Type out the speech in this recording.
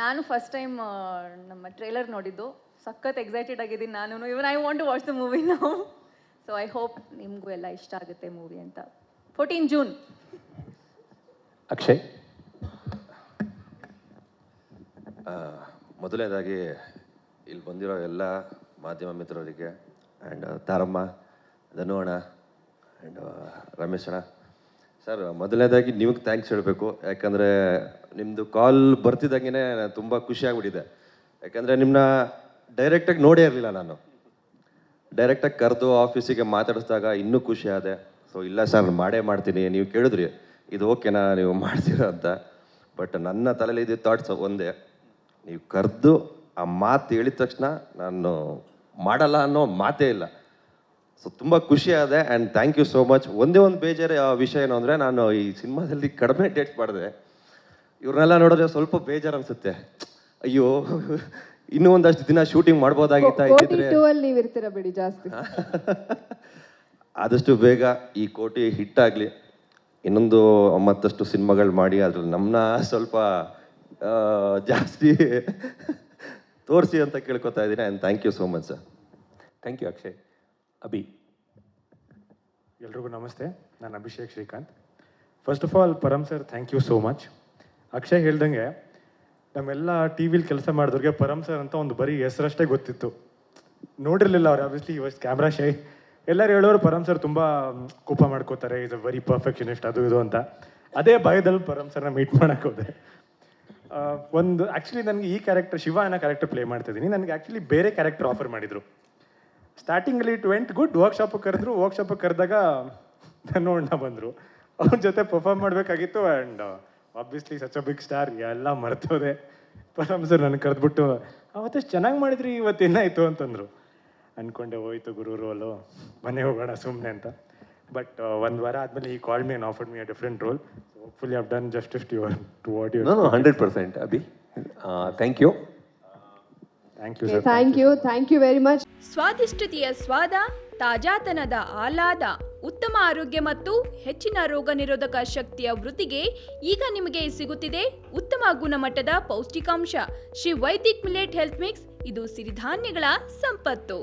ನಾನು first time ನಮ್ಮ trailer ನೋಡಿದ್ದು, ಸಖತ್ ಎಕ್ಸೈಟೆಡ್ ಆಗಿದ್ದೀನಿ ನಾನು. Even I want to watch the movie now. So I hope ನಿಮಗೂ ಎಲ್ಲ ಇಷ್ಟ ಆಗುತ್ತೆ ಮೂವಿ ಅಂತ. 14 ಜೂನ್. ಅಕ್ಷಯ್, ಮೊದಲನೇದಾಗಿ ಇಲ್ಲಿ ಬಂದಿರೋ ಎಲ್ಲ ಮಾಧ್ಯಮ ಮಿತ್ರರಿಗೆ ಆ್ಯಂಡ್ ತಾರಮ್ಮ, ಧನು ಅಣ್ಣ ಆ್ಯಂಡ್ ರಮೇಶ್ ಅಣ್ಣ ಸರ್, ಮೊದಲನೇದಾಗಿ ನಿಮಗೆ ಥ್ಯಾಂಕ್ಸ್ ಹೇಳಬೇಕು. ಯಾಕಂದರೆ ನಿಮ್ಮದು ಕಾಲ್ ಬರ್ತಿದ್ದಂಗೆ ತುಂಬ ಖುಷಿಯಾಗ್ಬಿಟ್ಟಿದೆ. ಯಾಕಂದರೆ ನಿಮ್ಮನ್ನ ಡೈರೆಕ್ಟಾಗಿ ನೋಡೇ ಇರಲಿಲ್ಲ ನಾನು. ಡೈರೆಕ್ಟಾಗಿ ಕರೆದು ಆಫೀಸಿಗೆ ಮಾತಾಡಿಸಿದಾಗ ಇನ್ನೂ ಖುಷಿ ಆದೆ. ಸೊ ಇಲ್ಲ ಸರ್, ಮಾಡೇ ಮಾಡ್ತೀನಿ. ನೀವು ಕೇಳಿದ್ರಿ ಇದು ಓಕೆನಾ ನೀವು ಮಾಡ್ತೀರಾ ಅಂತ. ಬಟ್ ನನ್ನ ತಲೆಯಲ್ಲಿ ಇದ್ದ ಥಾಟ್ಸ್ ಒಂದೇ, ನೀವು ಕರೆದು ಆ ಮಾತು ಹೇಳಿದ ತಕ್ಷಣ ನಾನು ಮಾಡಲ್ಲ ಅನ್ನೋ ಮಾತೇ ಇಲ್ಲ. ಸೊ ತುಂಬ ಖುಷಿ ಆದೆ and thank you so much. ಒಂದೇ ಒಂದು ಬೇಜಾರು ವಿಷಯ ಏನು ಅಂದರೆ, ನಾನು ಈ ಸಿನಿಮಾದಲ್ಲಿ ಕಡಿಮೆ ಡೇಟ್ಸ್ ಮಾಡಿದೆ. ಇವ್ರನ್ನೆಲ್ಲ ನೋಡಿದ್ರೆ ಸ್ವಲ್ಪ ಬೇಜಾರು ಅನಿಸುತ್ತೆ. ಅಯ್ಯೋ, ಇನ್ನೂ ಒಂದಷ್ಟು ದಿನ ಶೂಟಿಂಗ್ ಮಾಡ್ಬೋದಾಗಿತ್ತಾ ಇದ್ದಿದ್ರೆ. ನೀವು ಇರ್ತೀರ ಬಿಡಿ ಜಾಸ್ತಿ. ಆದಷ್ಟು ಬೇಗ ಈ ಕೋಟಿ ಹಿಟ್ ಆಗಲಿ, ಇನ್ನೊಂದು ಮತ್ತಷ್ಟು ಸಿನಿಮಾಗಳು ಮಾಡಿ ಅದ್ರಲ್ಲಿ ನಮ್ಮನ್ನ ಸ್ವಲ್ಪ ಜಾಸ್ತಿ ತೋರಿಸಿ ಅಂತ ಕೇಳ್ಕೊತಾ ಇದ್ದೀನಿ. And thank you so much sir. Thank you Akshay. Abhi, ಎಲ್ರಿಗೂ ನಮಸ್ತೆ. ನಾನು Abhishek Srikanth. First of all Param sir, thank you so much. Akshay ಹೇಳ್ದಂಗೆ ನಮ್ಮೆಲ್ಲ ಟಿ ವಿಲಿ ಕೆಲಸ ಮಾಡಿದವ್ರಿಗೆ ಪರಮ್ ಸರ್ ಅಂತ ಒಂದು ಬರೀ ಹೆಸರಷ್ಟೇ ಗೊತ್ತಿತ್ತು, ನೋಡಿರಲಿಲ್ಲ ಅವ್ರು. ಆಬ್ವಿಯಸ್ಲಿ ಇವತ್ತು ಕ್ಯಾಮ್ರಾ ಶೈ. ಎಲ್ಲರೂ ಹೇಳೋರು ಪರಮ್ ಸರ್ ತುಂಬ ಕೋಪ ಮಾಡ್ಕೋತಾರೆ, ಇಸ್ ಅ ವೆರಿ ಪರ್ಫೆಕ್ಷನಿಸ್ಟ್ ಅದು ಇದು ಅಂತ. ಅದೇ ಭಯದಲ್ಲಿ ಪರಮ್ ಸರ್ನ ಮೀಟ್ ಮಾಡೋಕ್ಕೆ ಹೋದೆ. ಒಂದು ಆ್ಯಕ್ಚುಲಿ ನನಗೆ ಈ ಕ್ಯಾರೆಕ್ಟರ್ ಶಿವ ಅನ್ನೋ ಕ್ಯಾರೆಕ್ಟರ್ ಪ್ಲೇ ಮಾಡ್ತಿದ್ದೀನಿ. ನನಗೆ ಆ್ಯಕ್ಚುಲಿ ಬೇರೆ ಕ್ಯಾರೆಕ್ಟರ್ ಆಫರ್ ಮಾಡಿದರು. ಸ್ಟಾರ್ಟಿಂಗಲ್ಲಿ ಇಟ್ ವೆಂಟ್ ಗುಡ್. ವರ್ಕ್ಶಾಪಿಗೆ ಕರೆದ್ರು. ವರ್ಕ್ಶಾಪಿಗೆ ಕರೆದಾಗ ಧನು ಅಣ್ಣ ಬಂದರು. ಅವ್ರ ಜೊತೆ ಪರ್ಫಾರ್ಮ್ ಮಾಡಬೇಕಾಗಿತ್ತು. And obviously such a big star, ಎಲ್ಲ ಮರ್ತೋದೆ. ಪರಮ್ ಸರ್ ನನಗೆ ಕರೆದ್ಬಿಟ್ಟು ಅವತ್ತಷ್ಟು ಚೆನ್ನಾಗಿ ಮಾಡಿದ್ರಿ, ಇವತ್ತೇನಾಯಿತು ಅಂತಂದರು. ಅಂದ್ಕೊಂಡೆ ಹೋಯ್ತು ಗುರು ರೋಲು, ಮನೆ ಹೋಗೋಣ ಸುಮ್ಮನೆ ಅಂತ. ಬಟ್ ಒಂದು ವಾರ ಆದಮೇಲೆ ಈ call me and offered me a different role. Hopefully I've done justice to what you. 100% Abhi. Thank you. Thank you sir. Thank you very much. ಸ್ವಾದಿಷ್ಟತೆಯ ಸ್ವಾದ, ತಾಜಾತನದ ಆಹ್ಲಾದ, ಉತ್ತಮ ಆರೋಗ್ಯ ಮತ್ತು ಹೆಚ್ಚಿನ ರೋಗ ನಿರೋಧಕ ಶಕ್ತಿಯ ವೃದ್ಧಿಗೆ ಈಗ ನಿಮಗೆ ಸಿಗುತ್ತಿದೆ ಉತ್ತಮ ಗುಣಮಟ್ಟದ ಪೌಷ್ಟಿಕಾಂಶ. Shri Vaidik millet health mix. ಇದು ಸಿರಿಧಾನ್ಯಗಳ ಸಂಪತ್ತು.